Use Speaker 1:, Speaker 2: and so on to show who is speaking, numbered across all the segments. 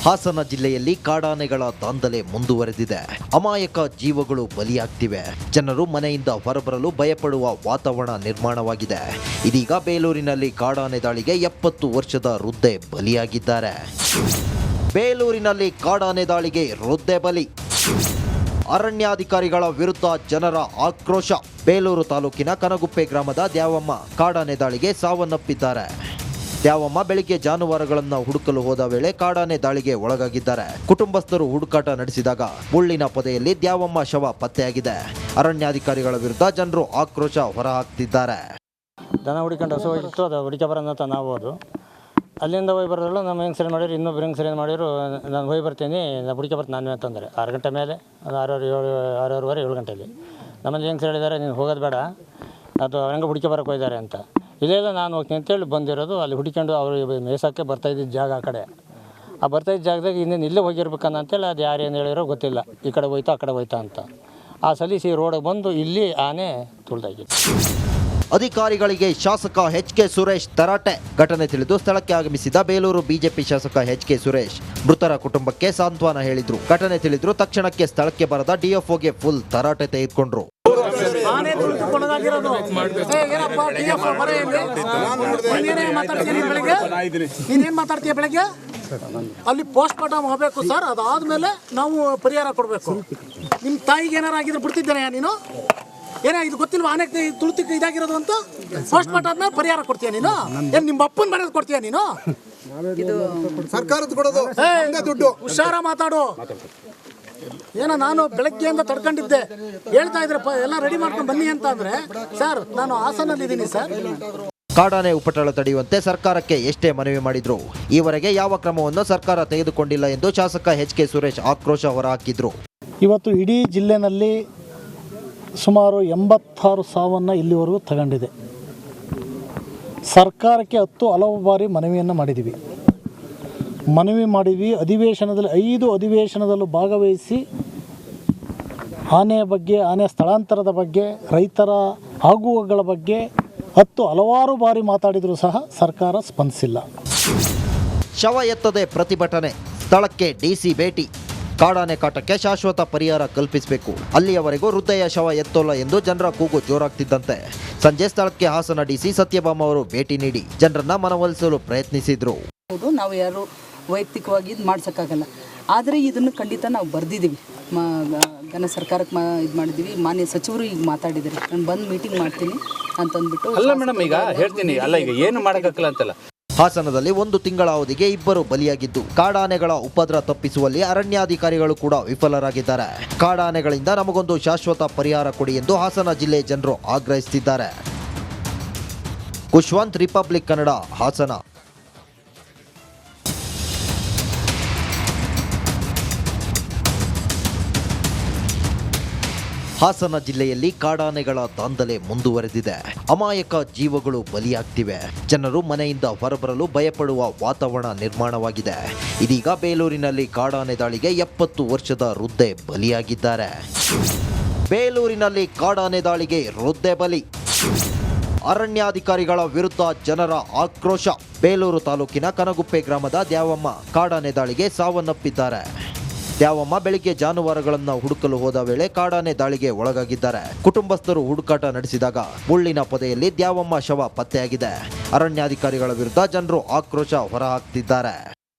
Speaker 1: ಹಾಸನ ಜಿಲ್ಲೆಯಲ್ಲಿ ಕಾಡಾನೆಗಳ ದಾಂಧಲೆ ಮುಂದುವರೆದಿದೆ. ಅಮಾಯಕ ಜೀವಗಳು ಬಲಿಯಾಗ್ತಿವೆ. ಜನರು ಮನೆಯಿಂದ ಹೊರಬರಲು ಭಯಪಡುವ ವಾತಾವರಣ ನಿರ್ಮಾಣವಾಗಿದೆ. ಇದೀಗ ಬೇಲೂರಿನಲ್ಲಿ ಕಾಡಾನೆ ದಾಳಿಗೆ 70 ವರ್ಷದ ವೃದ್ಧೆ ಬಲಿಯಾಗಿದ್ದಾರೆ. ಬೇಲೂರಿನಲ್ಲಿ ಕಾಡಾನೆ ದಾಳಿಗೆ ವೃದ್ಧೆ ಬಲಿ. ಅರಣ್ಯಾಧಿಕಾರಿಗಳ ವಿರುದ್ಧ ಜನರ ಆಕ್ರೋಶ. ಬೇಲೂರು ತಾಲೂಕಿನ ಕನಗುಪ್ಪೆ ಗ್ರಾಮದ ದ್ಯಾವಮ್ಮ ಕಾಡಾನೆ ದಾಳಿಗೆ ಸಾವನ್ನಪ್ಪಿದ್ದಾರೆ. ದ್ಯಾವಮ್ಮ ಬೆಳಿಗ್ಗೆ ಜಾನುವಾರುಗಳನ್ನು ಹುಡುಕಲು ಹೋದ ವೇಳೆ ಕಾಡಾನೆ ದಾಳಿಗೆ ಒಳಗಾಗಿದ್ದಾರೆ. ಕುಟುಂಬಸ್ಥರು ಹುಡುಕಾಟ ನಡೆಸಿದಾಗ ಮುಳ್ಳಿನ ಪೊದೆಯಲ್ಲಿ ದ್ಯಾವಮ್ಮ ಶವ ಪತ್ತೆಯಾಗಿದೆ. ಅರಣ್ಯಾಧಿಕಾರಿಗಳ ವಿರುದ್ಧ ಜನರು ಆಕ್ರೋಶ ಹೊರಹಾಕ್ತಿದ್ದಾರೆ.
Speaker 2: ದನ ಹುಡುಕೊಂಡು ಹಸು ಇತ್ತು, ಅದು ಹುಡುಕ ಬರೋಂತ ನಾವು ಅದು ಅಲ್ಲಿಂದ ಹೋಗಿ ಬರೋದ್ರಲ್ಲ ನಮ್ಮ ಹೆಂಗೆ ಸರಿ ಮಾಡಿದ್ರು, ಇನ್ನೊಬ್ರು ಹೆಂಗೆ ಸರಿ ಮಾಡಿದ್ರು. ನಾನು ಹೋಗಿ ಬರ್ತೀನಿ, ನಾನು ಹುಡುಕ ಬರ್ತೀನಿ ನಾನು ಅಂತಂದರೆ 6 ಗಂಟೆ ಮೇಲೆ, ಅದು 6:30 7 ಗಂಟೆಯಲ್ಲಿ ನಮ್ಮಲ್ಲಿ ಹೆಂಗೆ ಸರಿ ಹೇಳಿದ್ದಾರೆ, ನೀನು ಹೋಗೋದು ಬೇಡ, ಅದು ಹೆಂಗೆ ಹುಡುಕ ಬರೋಕೆ ಹೋಗಿದ್ದಾರೆ ಅಂತ. ಇಲ್ಲೆಲ್ಲ ನಾನು ಹೋಗ್ತೀನಿ ಅಂತೇಳಿ ಬಂದಿರೋದು. ಅಲ್ಲಿ ಹುಡುಕೊಂಡು ಅವರು ಮೇಸಕ್ಕೆ ಬರ್ತಾಯಿದ್ದ ಜಾಗ ಆ ಕಡೆ, ಆ ಬರ್ತಾಯಿದ್ದ ಜಾಗದಾಗ ಇನ್ನೇನು ಇಲ್ಲೇ ಹೋಗಿರ್ಬೇಕನ್ನ ಅಂತೇಳಿ ಅದು ಯಾರು ಏನು ಹೇಳಿರೋ ಗೊತ್ತಿಲ್ಲ. ಈ ಕಡೆ ಹೋಯ್ತಾ ಆ ಕಡೆ ಹೋಯ್ತಾ ಅಂತ ಆ ಸಲೀಸಿ ರೋಡಿಗೆ ಬಂದು ಇಲ್ಲಿ ಆನೆ ತುಳಿದಾಗಿತ್ತು.
Speaker 1: ಅಧಿಕಾರಿಗಳಿಗೆ ಶಾಸಕ ಎಚ್.ಕೆ. ಸುರೇಶ್ ತರಾಟೆ. ಘಟನೆ ತಿಳಿದು ಸ್ಥಳಕ್ಕೆ ಆಗಮಿಸಿದ ಬೇಲೂರು ಬಿಜೆಪಿ ಶಾಸಕ ಎಚ್.ಕೆ. ಸುರೇಶ್ ಮೃತರ ಕುಟುಂಬಕ್ಕೆ ಸಾಂತ್ವನ ಹೇಳಿದ್ರು. ಘಟನೆ ತಿಳಿದ್ರು ತಕ್ಷಣಕ್ಕೆ ಸ್ಥಳಕ್ಕೆ ಬರದ ಡಿಎಫ್ಒಗೆ ಫುಲ್ ತರಾಟೆ ತೆಗೆದುಕೊಂಡ್ರು.
Speaker 3: ನೀನೇನ್ ಮಾತಾಡ್ತೀಯ ಬೆಳಗ್ಗೆ? ಅಲ್ಲಿ ಪೋಸ್ಟ್ ಮಾರ್ಟಮ್ ಹೋಗ್ಬೇಕು ಸರ್, ಅದಾದ್ಮೇಲೆ ನಾವು ಪರಿಹಾರ ಕೊಡಬೇಕು. ನಿಮ್ಮ ತಾಯಿಗೆ ಏನಾರು ಆಗಿದ್ರೆ ಬಿಡ್ತಿದ್ದೇನೆ ನೀನು? ಏನಾಗಿದ್ದು ಗೊತ್ತಿಲ್ವಾ? ಆನೆ ತುಳಿತಕ್ಕೆ ಇದಾಗಿರೋದು ಅಂತ ಪೋಸ್ಟ್ ಮಾರ್ಟಮ್ ಆದ್ಮೇಲೆ ಪರಿಹಾರ ಕೊಡ್ತೀಯ ನೀನು? ಏನ್ ನಿಮ್ಮ ಅಪ್ಪನ ಮನೆಯದು ಕೊಡ್ತೀಯ ನೀನು? ಸರ್ಕಾರದ ಕೊಡೋದು ದುಡ್ಡು. ಹುಷಾರ ಮಾತಾಡು. ಏನೋ ನಾನು ಬೆಳಗ್ಗೆಯಿಂದ ತಡ್ಕೊಂಡಿದ್ದೆ, ಹೇಳ್ತಾ ಇದ್ರೆ ಎಲ್ಲ ರೆಡಿ ಮಾಡ್ಕೊಂಡು ಬನ್ನಿ ಅಂತ ಅಂದ್ರೆ, ಸರ್ ನಾನು ಹಾಸನಲ್ಲಿದ್ದೀನಿ ಸರ್.
Speaker 1: ಕಾಡಾನೆ ಉಪಟಳ ತಡೆಯುವಂತೆ ಸರ್ಕಾರಕ್ಕೆ ಎಷ್ಟೇ ಮನವಿ ಮಾಡಿದ್ರು, ಈವರೆಗೆ ಯಾವ ಕ್ರಮವನ್ನು ಸರ್ಕಾರ ತೆಗೆದುಕೊಂಡಿಲ್ಲ ಎಂದು ಶಾಸಕ ಎಚ್.ಕೆ. ಸುರೇಶ್ ಆಕ್ರೋಶ ಹೊರಹಾಕಿದ್ರು.
Speaker 4: ಇವತ್ತು ಇಡೀ ಜಿಲ್ಲೆನಲ್ಲಿ ಸುಮಾರು 86 ಸಾವನ್ನು ಇಲ್ಲಿವರೆಗೂ ತಗೊಂಡಿದೆ. ಸರ್ಕಾರಕ್ಕೆ ಹಲವು ಬಾರಿ ಮನವಿಯನ್ನು ಮಾಡಿದ್ದೀವಿ. ಅಧಿವೇಶನದಲ್ಲಿ 5 ಅಧಿವೇಶನದಲ್ಲೂ ಭಾಗವಹಿಸಿ ಆನೆಯ ಬಗ್ಗೆ, ಆನೆ ಸ್ಥಳಾಂತರದ ಬಗ್ಗೆ, ರೈತರ ಆಗುವಗಳ ಬಗ್ಗೆ ಹಲವಾರು ಬಾರಿ ಮಾತಾಡಿದರೂ ಸಹ ಸರ್ಕಾರ ಸ್ಪಂದಿಸಿಲ್ಲ.
Speaker 1: ಶವ ಎತ್ತದೆ ಪ್ರತಿಭಟನೆ. ಸ್ಥಳಕ್ಕೆ ಡಿಸಿ ಭೇಟಿ. ಕಾಡಾನೆ ಕಾಟಕ್ಕೆ ಶಾಶ್ವತ ಪರಿಹಾರ ಕಲ್ಪಿಸಬೇಕು, ಅಲ್ಲಿಯವರೆಗೂ ವೃದ್ಧೆಯ ಶವ ಎತ್ತೋಲ್ಲ ಎಂದು ಜನರ ಕೂಗು ಜೋರಾಗ್ತಿದ್ದಂತೆ ಸಂಜೆ ಸ್ಥಳಕ್ಕೆ ಹಾಸನ ಡಿಸಿ ಸತ್ಯಭಾಮ ಅವರು ಭೇಟಿ ನೀಡಿ ಜನರನ್ನ ಮನವೊಲಿಸಲು ಪ್ರಯತ್ನಿಸಿದ್ರು.
Speaker 5: ಹೌದು, ನಾವು ಯಾರು ವೈಯಕ್ತಿಕವಾಗಿ ಇದು ಮಾಡ್ಸೋಕ್ಕಾಗಲ್ಲ, ಆದರೆ ಇದನ್ನು ಖಂಡಿತ ನಾವು ಬರೆದಿದ್ದೀವಿ. ಘನ ಸರ್ಕಾರಕ್ಕೆ ಇದು ಮಾಡಿದ್ದೀವಿ. ಮಾನ್ಯ ಸಚಿವರು ಈಗ ಮಾತಾಡಿದ್ದಾರೆ, ನಾನು ಬಂದು ಮೀಟಿಂಗ್ ಮಾಡ್ತೀನಿ ಅಂತಂದ್ಬಿಟ್ಟು.
Speaker 6: ಅಲ್ಲ ಮೇಡಮ್, ಈಗ ಹೇಳ್ತೀನಿ ಅಲ್ಲ, ಈಗ ಏನು ಮಾಡೋಕ್ಕಾಗಲ್ಲ ಅಂತಲ್ಲ.
Speaker 1: ಹಾಸನದಲ್ಲಿ 1 ತಿಂಗಳ ಅವಧಿಗೆ 2 ಬಲಿಯಾಗಿದ್ದು, ಕಾಡಾನೆಗಳ ಉಪದ್ರ ತಪ್ಪಿಸುವಲ್ಲಿ ಅರಣ್ಯಾಧಿಕಾರಿಗಳು ಕೂಡ ವಿಫಲರಾಗಿದ್ದಾರೆ. ಕಾಡಾನೆಗಳಿಂದ ನಮಗೊಂದು ಶಾಶ್ವತ ಪರಿಹಾರ ಕೊಡಿ ಎಂದು ಹಾಸನ ಜಿಲ್ಲೆ ಜನರು ಆಗ್ರಹಿಸುತ್ತಿದ್ದಾರೆ. ಕುಶ್ವಂತ್, ರಿಪಬ್ಲಿಕ್ ಕನ್ನಡ, ಹಾಸನ. ಹಾಸನ ಜಿಲ್ಲೆಯಲ್ಲಿ ಕಾಡಾನೆಗಳ ದಾಂಧಲೆ ಮುಂದುವರೆದಿದೆ. ಅಮಾಯಕ ಜೀವಗಳು ಬಲಿಯಾಗ್ತಿವೆ. ಜನರು ಮನೆಯಿಂದ ಹೊರಬರಲು ಭಯಪಡುವ ವಾತಾವರಣ ನಿರ್ಮಾಣವಾಗಿದೆ. ಇದೀಗ ಬೇಲೂರಿನಲ್ಲಿ ಕಾಡಾನೆ ದಾಳಿಗೆ 70 ವರ್ಷದ ವೃದ್ಧೆ ಬಲಿಯಾಗಿದ್ದಾರೆ. ಬೇಲೂರಿನಲ್ಲಿ ಕಾಡಾನೆ ದಾಳಿಗೆ ವೃದ್ಧೆ ಬಲಿ. ಅರಣ್ಯಾಧಿಕಾರಿಗಳ ವಿರುದ್ಧ ಜನರ ಆಕ್ರೋಶ. ಬೇಲೂರು ತಾಲೂಕಿನ ಕನಗುಪ್ಪೆ ಗ್ರಾಮದ ದ್ಯಾವಮ್ಮ ಕಾಡಾನೆ ದಾಳಿಗೆ ಸಾವನ್ನಪ್ಪಿದ್ದಾರೆ. ದ್ಯಾವಮ್ಮ ಬೆಳಿಗ್ಗೆ ಜಾನುವಾರುಗಳನ್ನು ಹುಡುಕಲು ಹೋದ ವೇಳೆ ಕಾಡಾನೆ ದಾಳಿಗೆ ಒಳಗಾಗಿದ್ದಾರೆ. ಕುಟುಂಬಸ್ಥರು ಹುಡುಕಾಟ ನಡೆಸಿದಾಗ ಮುಳ್ಳಿನ ಪೊದೆಯಲ್ಲಿ ದ್ಯಾವಮ್ಮ ಶವ ಪತ್ತೆಯಾಗಿದೆ. ಅರಣ್ಯಾಧಿಕಾರಿಗಳ ವಿರುದ್ಧ ಜನರು ಆಕ್ರೋಶ ಹೊರಹಾಕ್ತಿದ್ದಾರೆ.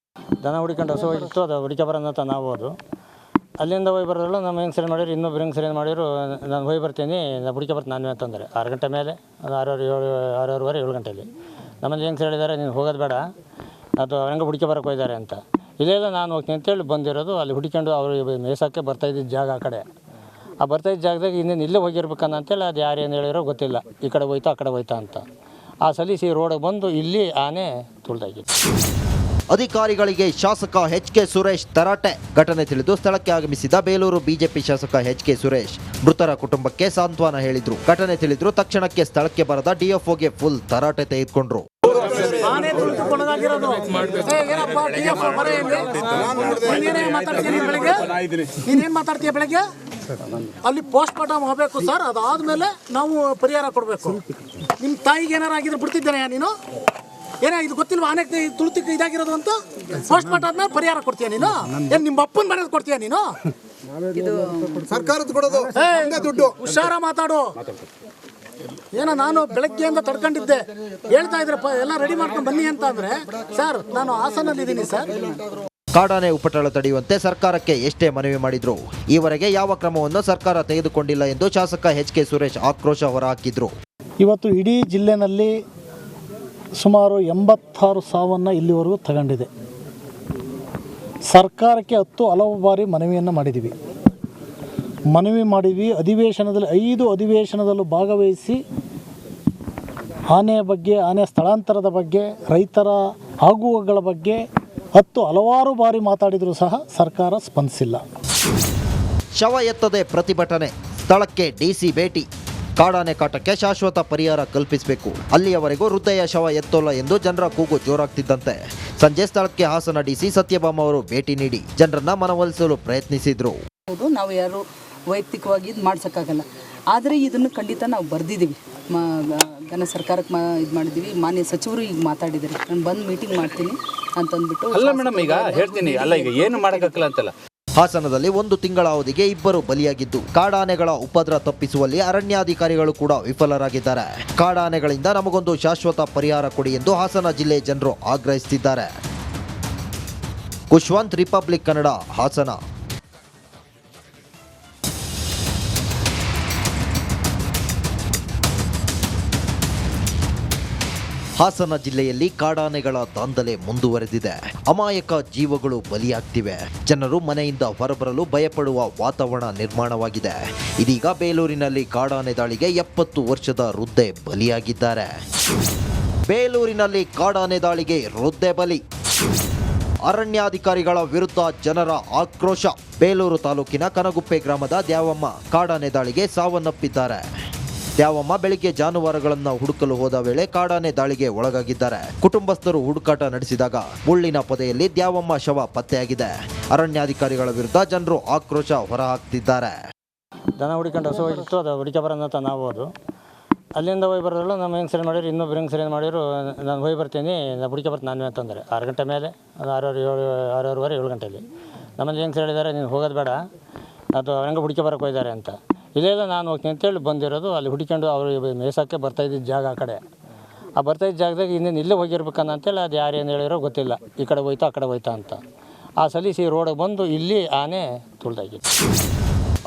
Speaker 2: ದನ ಹುಡುಕೊಂಡು ಹಸು ಇತ್ತು, ಅದು ಹುಡುಕ ಬರೋಂತ ನಾವು ಅದು ಅಲ್ಲಿಂದ ಹೋಗಿ ಬರೋದ್ರಲ್ಲ ನಮ್ಮ ಹೆಂಗೆ ಸರಿ ಮಾಡಿದ್ರು, ಇನ್ನೊಬ್ರು ಹೆಂಗೆ ಸರಿ ಮಾಡಿದ್ರು. ನಾನು ಹೋಗಿ ಬರ್ತೀನಿ, ನಾನು ಹುಡುಕ ಬರ್ತೀನಿ ನಾನು ಅಂತಂದರೆ 6 ಗಂಟೆ ಮೇಲೆ, ಅದು 6:30 7 ಗಂಟೆಯಲ್ಲಿ ನಮ್ಮಲ್ಲಿ ಹೆಂಗೆ ಸರಿ ಹೇಳಿದ್ದಾರೆ, ನೀನು ಹೋಗೋದು ಬೇಡ, ಅದು ಹೆಂಗೆ ಹುಡುಕ ಬರೋಕೆ ಹೋಗಿದ್ದಾರೆ ಅಂತ. ಇಲ್ಲೆಲ್ಲ ನಾನು ಹೋಗ್ತೀನಿ ಅಂತೇಳಿ ಬಂದಿರೋದು. ಅಲ್ಲಿ ಹುಡುಕೊಂಡು ಅವರು ಮೇಸಕ್ಕೆ ಬರ್ತಾಯಿದ್ದ ಜಾಗ ಆ ಕಡೆ, ಆ ಬರ್ತಾಯಿದ್ದ ಜಾಗದಾಗ ಇನ್ನೇನು ಇಲ್ಲೇ ಹೋಗಿರ್ಬೇಕನ್ನ ಅಂತೇಳಿ ಅದು ಯಾರು ಏನು ಹೇಳಿರೋ ಗೊತ್ತಿಲ್ಲ. ಈ ಕಡೆ ಹೋಯ್ತಾ ಆ ಕಡೆ ಹೋಯ್ತಾ ಅಂತ ಆ ಸಲೀಸಿ ರೋಡಿಗೆ ಬಂದು ಇಲ್ಲಿ ಆನೆ ತುಳಿದಾಗಿತ್ತು.
Speaker 1: ಅಧಿಕಾರಿಗಳಿಗೆ ಶಾಸಕ ಎಚ್.ಕೆ. ಸುರೇಶ್ ತರಾಟೆ. ಘಟನೆ ತಿಳಿದು ಸ್ಥಳಕ್ಕೆ ಆಗಮಿಸಿದ ಬೇಲೂರು ಬಿಜೆಪಿ ಶಾಸಕ ಎಚ್.ಕೆ. ಸುರೇಶ್ ಮೃತರ ಕುಟುಂಬಕ್ಕೆ ಸಾಂತ್ವನ ಹೇಳಿದ್ರು. ಘಟನೆ ತಿಳಿದ್ರು ತಕ್ಷಣಕ್ಕೆ ಸ್ಥಳಕ್ಕೆ ಬರದ ಡಿಎಫ್ಒಗೆ ಫುಲ್ ತರಾಟೆ ತೆಗೆದುಕೊಂಡ್ರು.
Speaker 3: ಆನೆ ತುಳಿದುಕೊಳ್ಳೋದಾಗಿರೋದು. ಏನಪ್ಪ ಡಿಎಫ್ಒ ಬೆಳಗ್ಗೆ? ನೀನೇನ್ ಮಾತಾಡ್ತೀಯ ಬೆಳಗ್ಗೆ? ಅಲ್ಲಿ ಪೋಸ್ಟ್ ಮಾರ್ಟಮ್ ಹೋಗ್ಬೇಕು ಸರ್, ಅದಾದ್ಮೇಲೆ ನಾವು ಪರಿಹಾರ ಕೊಡಬೇಕು. ನಿಮ್ಮ ತಾಯಿಗೆ ಏನಾರು ಆಗಿದ್ರೆ ಬಿಡ್ತಿದ್ದೇನೆ ನೀನು? ಏನಾಗಿದ್ದು ಗೊತ್ತಿಲ್ವಾ? ಆನೆ ತುಳಿತಕ್ಕೆ ಇದಾಗಿರೋದು ಅಂತ ಪೋಸ್ಟ್ ಮಾರ್ಟಮ್ ಆದ್ಮೇಲೆ ಪರಿಹಾರ ಕೊಡ್ತೀಯ ನೀನು? ಏನ್ ನಿಮ್ಮ ಅಪ್ಪನ ಮನೇಲಿ ಕೊಡ್ತೀಯ ನೀನು?
Speaker 5: ಇದು
Speaker 7: ಸರ್ಕಾರದ ಕೊಡೋದು
Speaker 3: ದುಡ್ಡು ಹುಷಾರ ಮಾತಾಡು. ಏನೋ ನಾನು ಬೆಳಗ್ಗೆಯಿಂದ ತಡ್ಕೊಂಡಿದ್ದೆ, ಹೇಳ್ತಾ ಇದ್ರಪ್ಪ ಎಲ್ಲ ರೆಡಿ ಮಾಡ್ಕೊಂಡು ಬನ್ನಿ ಅಂತ ಅಂದ್ರೆ, ಸರ್ ನಾನು ಹಾಸನಲ್ಲಿ ಇದ್ದೀನಿ ಸರ್.
Speaker 1: ಕಾಡಾನೆ ಉಪಟಳ ತಡೆಯುವಂತೆ ಸರ್ಕಾರಕ್ಕೆ ಎಷ್ಟೇ ಮನವಿ ಮಾಡಿದ್ರು ಈವರೆಗೆ ಯಾವ ಕ್ರಮವನ್ನು ಸರ್ಕಾರ ತೆಗೆದುಕೊಂಡಿಲ್ಲ ಎಂದು ಶಾಸಕ ಎಚ್.ಕೆ. ಸುರೇಶ್ ಆಕ್ರೋಶ ಹೊರಹಾಕಿದ್ರು.
Speaker 4: ಇವತ್ತು ಇಡೀ ಜಿಲ್ಲೆನಲ್ಲಿ ಸುಮಾರು 86 ಸಾವನ್ನು ಇಲ್ಲಿವರೆಗೂ ತಗೊಂಡಿದೆ. ಸರ್ಕಾರಕ್ಕೆ ಹಲವು ಬಾರಿ ಮನವಿಯನ್ನು ಮಾಡಿದ್ದೀವಿ. ಅಧಿವೇಶನದಲ್ಲಿ 5 ಅಧಿವೇಶನದಲ್ಲೂ ಭಾಗವಹಿಸಿ ಆನೆಯ ಬಗ್ಗೆ, ಆನೆ ಸ್ಥಳಾಂತರದ ಬಗ್ಗೆ, ರೈತರ ಆಗುವಗಳ ಬಗ್ಗೆ ಹಲವಾರು ಬಾರಿ ಮಾತಾಡಿದರೂ ಸಹ ಸರ್ಕಾರ ಸ್ಪಂದಿಸಿಲ್ಲ.
Speaker 1: ಶವ ಎತ್ತದೆ ಪ್ರತಿಭಟನೆ, ಸ್ಥಳಕ್ಕೆ ಡಿಸಿ ಭೇಟಿ. ಕಾಡಾನೆ ಕಾಟಕ್ಕೆ ಶಾಶ್ವತ ಪರಿಹಾರ ಕಲ್ಪಿಸಬೇಕು, ಅಲ್ಲಿಯವರೆಗೂ ವೃದ್ಧೆಯ ಶವ ಎತ್ತೋಲ್ಲ ಎಂದು ಜನರ ಕೂಗು ಜೋರಾಗ್ತಿದ್ದಂತೆ ಸಂಜೆ ಸ್ಥಳಕ್ಕೆ ಹಾಸನ ಡಿಸಿ ಸತ್ಯಭಾಮ ಅವರು ಭೇಟಿ ನೀಡಿ ಜನರನ್ನ ಮನವೊಲಿಸಲು ಪ್ರಯತ್ನಿಸಿದ್ರು.
Speaker 5: ಹೌದು, ನಾವು ಯಾರು ವೈಯಕ್ತಿಕವಾಗಿ ಇದು ಮಾಡ್ಸೋಕ್ಕಾಗಲ್ಲ. ಆದರೆ ಇದನ್ನು ಖಂಡಿತ ನಾವು ಬರೆದಿದ್ದೀವಿ, ಘನ ಸರ್ಕಾರಕ್ಕೆ ಇದು ಮಾಡಿದ್ದೀವಿ. ಮಾನ್ಯ ಸಚಿವರು ಈಗ ಮಾತಾಡಿದ್ದಾರೆ, ನಾನು ಬಂದು ಮೀಟಿಂಗ್ ಮಾಡ್ತೀನಿ ಅಂತಂದ್ಬಿಟ್ಟು.
Speaker 6: ಅಲ್ಲ ಮೇಡಮ್, ಈಗ ಹೇಳ್ತೀನಿ, ಅಲ್ಲ ಈಗ ಏನು ಮಾಡೋಕ್ಕಾಗಲ್ಲ ಅಂತಲ್ಲ.
Speaker 1: ಹಾಸನದಲ್ಲಿ 1 ತಿಂಗಳ ಅವಧಿಗೆ 2 ಬಲಿಯಾಗಿದ್ದು ಕಾಡಾನೆಗಳ ಉಪದ್ರ ತಪ್ಪಿಸುವಲ್ಲಿ ಅರಣ್ಯಾಧಿಕಾರಿಗಳು ಕೂಡ ವಿಫಲರಾಗಿದ್ದಾರೆ. ಕಾಡಾನೆಗಳಿಂದ ನಮಗೊಂದು ಶಾಶ್ವತ ಪರಿಹಾರ ಕೊಡಿ ಎಂದು ಹಾಸನ ಜಿಲ್ಲೆ ಜನರು ಆಗ್ರಹಿಸುತ್ತಿದ್ದಾರೆ. ಕುಶ್ವಂತ್, ರಿಪಬ್ಲಿಕ್ ಕನ್ನಡ, ಹಾಸನ. ಹಾಸನ ಜಿಲ್ಲೆಯಲ್ಲಿ ಕಾಡಾನೆಗಳ ದಾಂಧಲೆ ಮುಂದುವರೆದಿದೆ. ಅಮಾಯಕ ಜೀವಗಳು ಬಲಿಯಾಗ್ತಿವೆ. ಜನರು ಮನೆಯಿಂದ ಹೊರಬರಲು ಭಯಪಡುವ ವಾತಾವರಣ ನಿರ್ಮಾಣವಾಗಿದೆ. ಇದೀಗ ಬೇಲೂರಿನಲ್ಲಿ ಕಾಡಾನೆ ದಾಳಿಗೆ 70 ವರ್ಷದ ವೃದ್ಧೆ ಬಲಿಯಾಗಿದ್ದಾರೆ. ಬೇಲೂರಿನಲ್ಲಿ ಕಾಡಾನೆ ದಾಳಿಗೆ ವೃದ್ಧೆ ಬಲಿ. ಅರಣ್ಯಾಧಿಕಾರಿಗಳ ವಿರುದ್ಧ ಜನರ ಆಕ್ರೋಶ. ಬೇಲೂರು ತಾಲೂಕಿನ ಕನಗುಪ್ಪೆ ಗ್ರಾಮದ ದ್ಯಾವಮ್ಮ ಕಾಡಾನೆ ದಾಳಿಗೆ ಸಾವನ್ನಪ್ಪಿದ್ದಾರೆ. ದ್ಯಾವಮ್ಮ ಬೆಳಿಗ್ಗೆ ಜಾನುವಾರುಗಳನ್ನು ಹುಡುಕಲು ಹೋದ ವೇಳೆ ಕಾಡಾನೆ ದಾಳಿಗೆ ಒಳಗಾಗಿದ್ದಾರೆ. ಕುಟುಂಬಸ್ಥರು ಹುಡುಕಾಟ ನಡೆಸಿದಾಗ ಮುಳ್ಳಿನ ಪೊದೆಯಲ್ಲಿ ದ್ಯಾವಮ್ಮ ಶವ ಪತ್ತೆಯಾಗಿದೆ. ಅರಣ್ಯಾಧಿಕಾರಿಗಳ ವಿರುದ್ಧ ಜನರು ಆಕ್ರೋಶ ಹೊರಹಾಕ್ತಿದ್ದಾರೆ.
Speaker 2: ದನ ಹುಡಿಕೊಂಡು ಹಸು ಹೋಗಿತ್ತು, ಅದು ಹುಡುಕ ಬರೋದಂತ ನಾವು ಅದು ಅಲ್ಲಿಂದ ಹೋಗಿ ಬರೋದಲ್ಲ. ನಮ್ಮ ಹೆಂಗಸರು ಮಾಡಿದ್ರು, ಇನ್ನೊಬ್ರು ಹೆಂಗಸರು ಮಾಡಿದ್ರು, ನಾನು ಹೋಗಿ ಬರ್ತೀನಿ, ನಾನು ಹುಡುಕ ಬರ್ತೀನಿ ನಾನು ಅಂತಂದರೆ 6 ಗಂಟೆ ಮೇಲೆ, ಅದು 6:30 7 ಗಂಟೆಯಲ್ಲಿ ನಮ್ಮಲ್ಲಿ ಹೆಂಗಸರು ಹೇಳಿದ್ದಾರೆ, ನೀನು ಹೋಗೋದು ಬೇಡ, ಅದು ಹಂಗೆ ಹುಡುಕ ಬರೋಕೆ ಹೋಗಿದ್ದಾರೆ ಅಂತ. ಇಲ್ಲೆಲ್ಲ ನಾನು ಹೋಗ್ತೀನಿ ಅಂತೇಳಿ ಬಂದಿರೋದು. ಅಲ್ಲಿ ಹುಡ್ಕೊಂಡು ಅವರು ಮೇಸಕ್ಕೆ ಬರ್ತಾಯಿದ್ದ ಜಾಗ ಆ ಕಡೆ, ಆ ಬರ್ತಾಯಿದ್ದ ಜಾಗದಾಗ ಇನ್ನೇನು ಇಲ್ಲೇ ಹೋಗಿರ್ಬೇಕನ್ನ ಅಂತೇಳಿ ಅದು ಯಾರು ಏನು ಹೇಳಿರೋ ಗೊತ್ತಿಲ್ಲ, ಈ ಕಡೆ ಹೋಯ್ತಾ ಆ ಕಡೆ ಹೋಯ್ತಾ ಅಂತ. ಆ ಸಲೀಸಿ ರೋಡಿಗೆ ಬಂದು ಇಲ್ಲಿ ಆನೆ ತುಳಿದಾಗಿತ್ತು.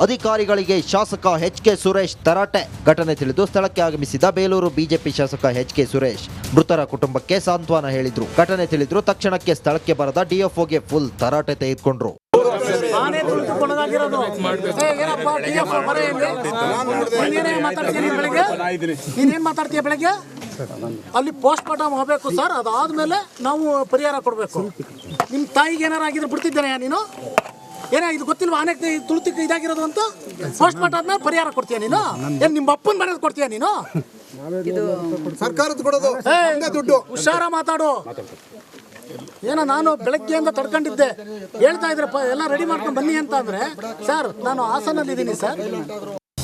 Speaker 1: ಅಧಿಕಾರಿಗಳಿಗೆ ಶಾಸಕ ಎಚ್.ಕೆ. ಸುರೇಶ್ ತರಾಟೆ. ಘಟನೆ ತಿಳಿದು ಸ್ಥಳಕ್ಕೆ ಆಗಮಿಸಿದ ಬೇಲೂರು ಬಿಜೆಪಿ ಶಾಸಕ ಎಚ್.ಕೆ. ಸುರೇಶ್ ಮೃತರ ಕುಟುಂಬಕ್ಕೆ ಸಾಂತ್ವನ ಹೇಳಿದ್ರು. ಘಟನೆ ತಿಳಿದ್ರು ತಕ್ಷಣಕ್ಕೆ ಸ್ಥಳಕ್ಕೆ ಬರದ ಡಿಎಫ್ಒಗೆ ಫುಲ್ ತರಾಟೆ ತೆಗೆದುಕೊಂಡ್ರು.
Speaker 3: ಆನೆ ತುಳಿದುಕೊಳ್ಳೋದಾಗಿರೋದು. ಏನಪ್ಪ DFO ಮರೆಯಲ್ಲಿ ನೀನೇನ್ ಮಾತಾಡ್ತೀಯ ಬೆಳಗ್ಗೆ? ಅಲ್ಲಿ ಪೋಸ್ಟ್ ಮಾರ್ಟಮ್ ಹೋಗ್ಬೇಕು ಸರ್, ಅದಾದ್ಮೇಲೆ ನಾವು ಪರಿಹಾರ ಕೊಡಬೇಕು. ನಿಮ್ಮ ತಾಯಿಗೆ ಏನಾರು ಆಗಿದ್ರೆ ಬಿಡ್ತಿದ್ದೇನೆ ನೀನು? ಇದು ಗೊತ್ತಿಲ್ವಾ ಆನೆ ತುಳಿತಕ್ಕೆ ಇದಾಗಿರೋದು ಅಂತ? ಪೋಸ್ಟ್ ಮಾರ್ಟಮ್ ಆದ್ಮೇಲೆ ಪರಿಹಾರ ಕೊಡ್ತೀಯ ನೀನು? ಏನ್ ನಿಮ್ಮ ಅಪ್ಪನ ಮನೇಲಿ ಕೊಡ್ತೀಯ ನೀನು?
Speaker 5: ಇದು
Speaker 7: ಸರ್ಕಾರದ ಕೊಡೋದು ದುಡ್ಡು
Speaker 3: ಹುಷಾರ ಮಾತಾಡು. ಏನೋ ನಾನು ಬೆಳಗ್ಗೆಯಿಂದ ತಡ್ಕೊಂಡಿದ್ದೆ, ಹೇಳ್ತಾ ಇದ್ರಪ್ಪ ಎಲ್ಲ ರೆಡಿ ಮಾಡ್ಕೊಂಡು ಬನ್ನಿ ಅಂತ ಅಂದ್ರೆ, ಸರ್ ನಾನು ಹಾಸನಲ್ಲಿ ಇದ್ದೀನಿ ಸರ್.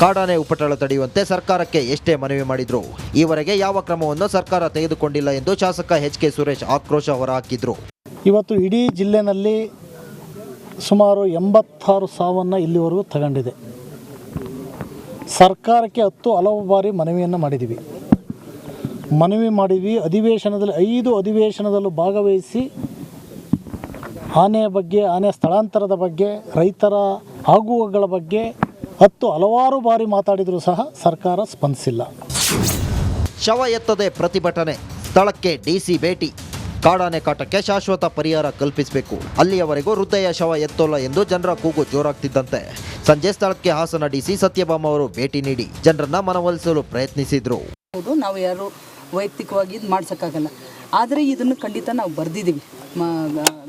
Speaker 1: ಕಾಡಾನೆ ಉಪಟಳ ತಡೆಯುವಂತೆ ಸರ್ಕಾರಕ್ಕೆ ಎಷ್ಟೇ ಮನವಿ ಮಾಡಿದ್ರು ಈವರೆಗೆ ಯಾವ ಕ್ರಮವನ್ನು ಸರ್ಕಾರ ತೆಗೆದುಕೊಂಡಿಲ್ಲ ಎಂದು ಶಾಸಕ ಎಚ್.ಕೆ. ಸುರೇಶ್ ಆಕ್ರೋಶ ಹೊರಹಾಕಿದ್ರು.
Speaker 4: ಇವತ್ತು ಇಡೀ ಜಿಲ್ಲೆನಲ್ಲಿ ಸುಮಾರು 86 ಸಾವನ್ನು ಇಲ್ಲಿವರೆಗೂ ತಗೊಂಡಿದೆ. ಸರ್ಕಾರಕ್ಕೆ ಹಲವು ಬಾರಿ ಮನವಿಯನ್ನು ಮಾಡಿದ್ದೀವಿ. ಅಧಿವೇಶನದಲ್ಲಿ 5 ಅಧಿವೇಶನದಲ್ಲೂ ಭಾಗವಹಿಸಿ ಆನೆಯ ಬಗ್ಗೆ, ಆನೆ ಸ್ಥಳಾಂತರದ ಬಗ್ಗೆ, ರೈತರ ಆಗುವಗಳ ಬಗ್ಗೆ ಹಲವಾರು ಬಾರಿ ಮಾತಾಡಿದರೂ ಸಹ ಸರ್ಕಾರ ಸ್ಪಂದಿಸಿಲ್ಲ.
Speaker 1: ಶವ ಎತ್ತದೆ ಪ್ರತಿಭಟನೆ, ಸ್ಥಳಕ್ಕೆ ಡಿಸಿ ಭೇಟಿ. ಕಾಡಾನೆ ಕಾಟಕ್ಕೆ ಶಾಶ್ವತ ಪರಿಹಾರ ಕಲ್ಪಿಸಬೇಕು, ಅಲ್ಲಿಯವರೆಗೂ ವೃದ್ಧೆಯ ಶವ ಎತ್ತೋಲ್ಲ ಎಂದು ಜನರ ಕೂಗು ಜೋರಾಗ್ತಿದ್ದಂತೆ ಸಂಜೆ ಸ್ಥಳಕ್ಕೆ ಹಾಸನ ಡಿಸಿ ಸತ್ಯಭಾಮ ಅವರು ಭೇಟಿ ನೀಡಿ ಜನರನ್ನ ಮನವೊಲಿಸಲು ಪ್ರಯತ್ನಿಸಿದ್ರು.
Speaker 5: ಹೌದು, ನಾವು ಯಾರು ವೈಯಕ್ತಿಕವಾಗಿ ಇದು ಮಾಡ್ಸೋಕ್ಕಾಗಲ್ಲ. ಆದರೆ ಇದನ್ನು ಖಂಡಿತ ನಾವು ಬರೆದಿದ್ದೀವಿ,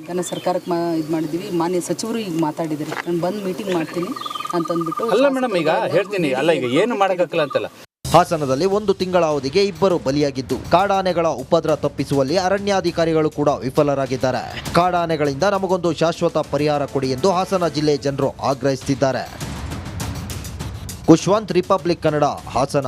Speaker 5: ಘನ ಸರ್ಕಾರಕ್ಕೆ ಇದು ಮಾಡಿದ್ದೀವಿ. ಮಾನ್ಯ ಸಚಿವರು ಈಗ ಮಾತಾಡಿದ್ದಾರೆ, ನಾನು ಬಂದು ಮೀಟಿಂಗ್ ಮಾಡ್ತೀನಿ ಅಂತಂದ್ಬಿಟ್ಟು.
Speaker 6: ಅಲ್ಲ ಮೇಡಮ್, ಈಗ ಹೇಳ್ತೀನಿ, ಅಲ್ಲ ಈಗ ಏನು ಮಾಡೋಕ್ಕಾಗಲ್ಲ ಅಂತಲ್ಲ.
Speaker 1: ಹಾಸನದಲ್ಲಿ 1 ತಿಂಗಳ ಅವಧಿಗೆ 2 ಬಲಿಯಾಗಿದ್ದು ಕಾಡಾನೆಗಳ ಉಪದ್ರ ತಪ್ಪಿಸುವಲ್ಲಿ ಅರಣ್ಯಾಧಿಕಾರಿಗಳು ಕೂಡ ವಿಫಲರಾಗಿದ್ದಾರೆ. ಕಾಡಾನೆಗಳಿಂದ ನಮಗೊಂದು ಶಾಶ್ವತ ಪರಿಹಾರ ಕೊಡಿ ಎಂದು ಹಾಸನ ಜಿಲ್ಲೆ ಜನರು ಆಗ್ರಹಿಸುತ್ತಿದ್ದಾರೆ. ಕುಶ್ವಂತ್, ರಿಪಬ್ಲಿಕ್ ಕನ್ನಡ, ಹಾಸನ.